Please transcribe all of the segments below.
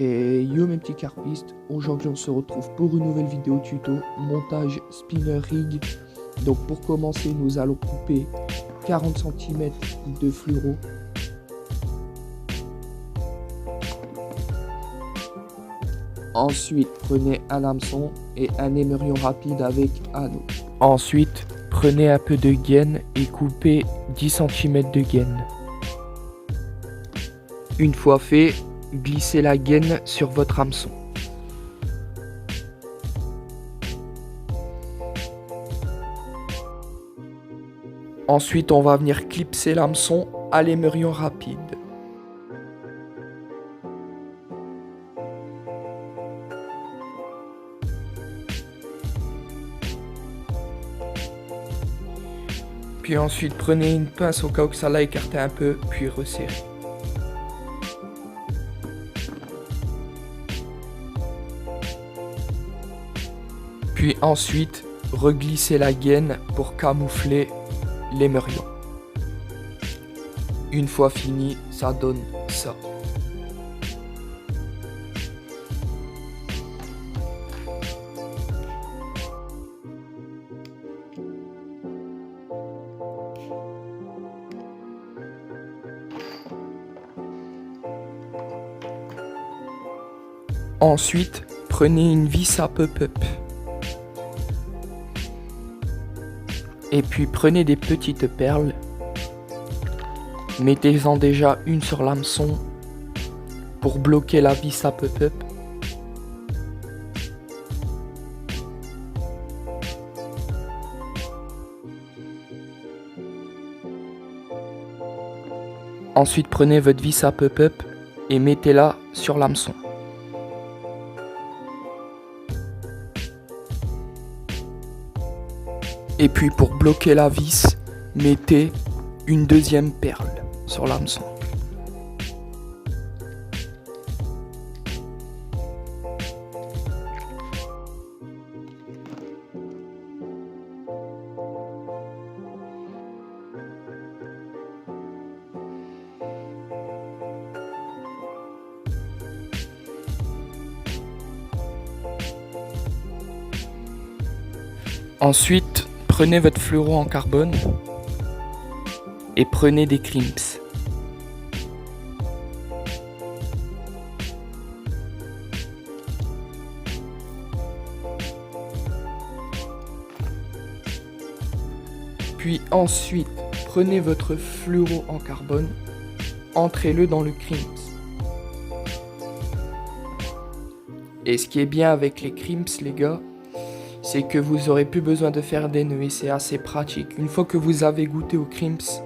Et yo mes petits carpistes, aujourd'hui on se retrouve pour une nouvelle vidéo tuto, montage spinner rig. Donc pour commencer nous allons couper 40 cm de fluoro. Ensuite prenez un hameçon et un émerion rapide avec anneau. Ensuite prenez un peu de gaine et coupez 10 cm de gaine. Une fois fait, glissez la gaine sur votre hameçon. Ensuite, on va venir clipser l'hameçon à l'émerion rapide. Puis ensuite, prenez une pince au cas où ça l'a écarté un peu, puis resserrez. Puis ensuite, reglissez la gaine pour camoufler l'émerion. Une fois fini, ça donne ça. Ensuite, prenez une vis à pop-up. Et puis prenez des petites perles, mettez-en déjà une sur l'hameçon pour bloquer la vis à pop-up. Ensuite prenez votre vis à pop-up et mettez-la sur l'hameçon. Et puis pour bloquer la vis, mettez une deuxième perle sur l'hameçon. Ensuite, prenez votre fluoro en carbone et prenez des crimps. Puis ensuite, prenez votre fluoro en carbone, entrez-le dans le crimps. Et ce qui est bien avec les crimps, les gars, c'est que vous aurez plus besoin de faire des nœuds et c'est assez pratique. Une fois que vous avez goûté aux crimps,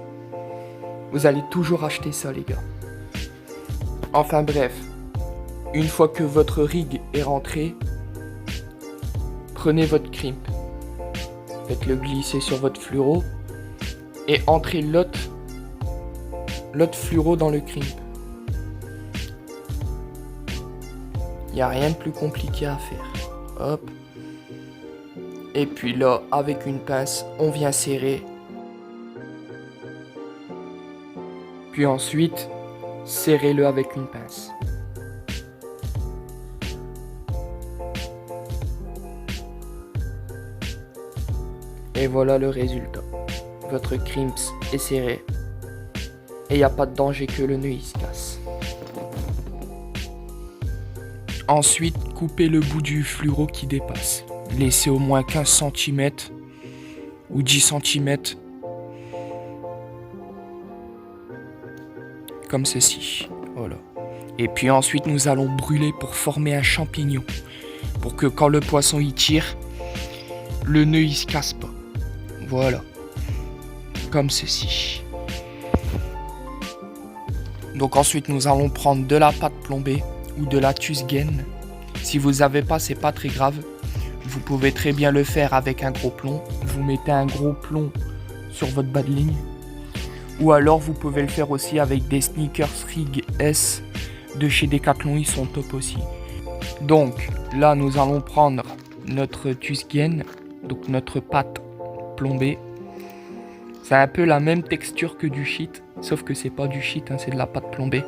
vous allez toujours acheter ça, les gars. Enfin bref, une fois que votre rig est rentré, prenez votre crimp, faites-le glisser sur votre fluoro et entrez l'autre fluoro dans le crimp. Il n'y a rien de plus compliqué à faire. Hop. Et puis là, avec une pince, on vient serrer. Puis ensuite, serrez-le avec une pince. Et voilà le résultat. Votre crimps est serré. Et il n'y a pas de danger que le nœud il se casse. Ensuite, coupez le bout du fluoro qui dépasse. Laissez au moins 15 cm ou 10 cm comme ceci. Voilà. Et puis ensuite nous allons brûler pour former un champignon pour que quand le poisson y tire, le nœud il se casse pas. Voilà. Comme ceci. Donc ensuite nous allons prendre de la pâte plombée ou de la Tusgen. Si vous n'avez pas, c'est pas très grave. Vous pouvez très bien le faire avec un gros plomb. Vous mettez un gros plomb sur votre bas de ligne. Ou alors vous pouvez le faire aussi avec des sneakers Rig S de chez Decathlon. Ils sont top aussi. Donc là nous allons prendre notre Tusgen. Donc notre pâte plombée. C'est un peu la même texture que du shit. Sauf que c'est pas du shit, hein, c'est de la pâte plombée.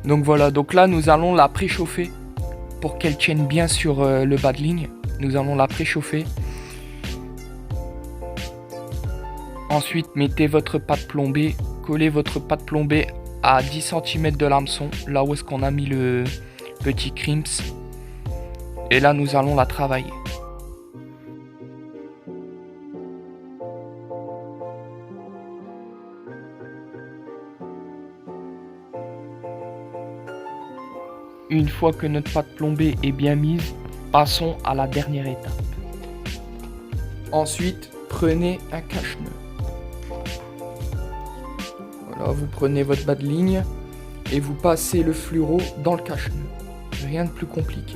Donc voilà, donc là nous allons la préchauffer pour qu'elle tienne bien sur le bas de ligne. Nous allons la préchauffer. Ensuite, mettez votre pâte plombée, collez votre pâte plombée à 10 cm de l'hameçon, là où est-ce qu'on a mis le petit crimps. Et là, nous allons la travailler. Une fois que notre pâte plombée est bien mise, passons à la dernière étape. Ensuite, prenez un cache-nœud. Voilà, vous prenez votre bas de ligne et vous passez le fluoro dans le cache-nœud. Rien de plus compliqué.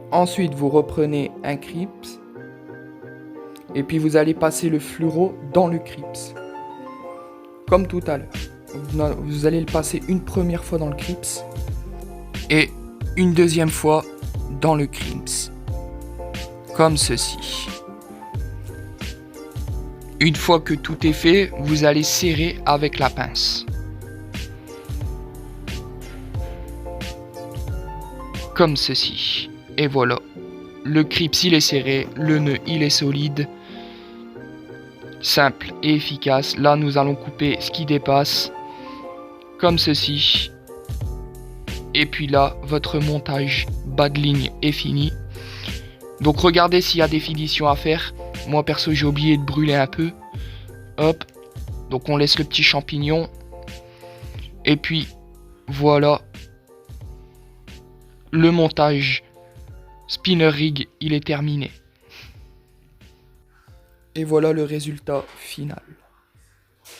Ensuite, vous reprenez un crisp et puis vous allez passer le fluoro dans le crisp. Comme tout à l'heure. Vous allez le passer une première fois dans le crisp et une deuxième fois dans le crisp. Comme ceci. Une fois que tout est fait, vous allez serrer avec la pince. Comme ceci. Et voilà, le crisp il est serré, le nœud il est solide, simple et efficace. Là nous allons couper ce qui dépasse, comme ceci. Et puis là, votre montage bas de ligne est fini. Donc regardez s'il y a des finitions à faire. Moi perso j'ai oublié de brûler un peu. Hop, donc on laisse le petit champignon. Et puis voilà, le montage spinner rig, il est terminé. Et voilà le résultat final.